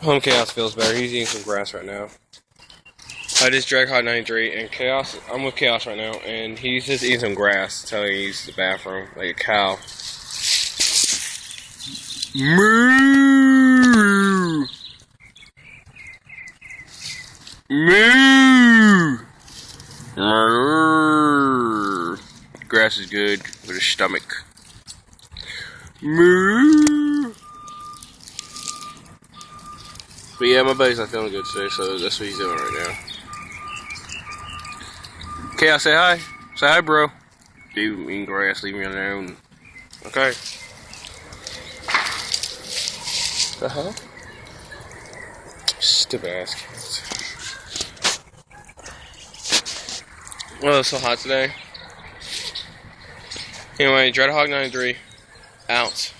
Home Chaos feels better. He's eating some grass right now. I just drag Hot 93 and Chaos. I'm with Chaos right now, and he's just eating some grass. Telling me he's the bathroom like a cow. Moo! Moo! Grass is good for the stomach. Moo! But yeah, my buddy's not feeling good today, so that's what he's doing right now. Chaos, say hi. Say hi, bro. Dude, eating grass, leave me alone. Okay. The hell? Stupid ass kids. Well, it's so hot today. Anyway, Dreadhog 93, out.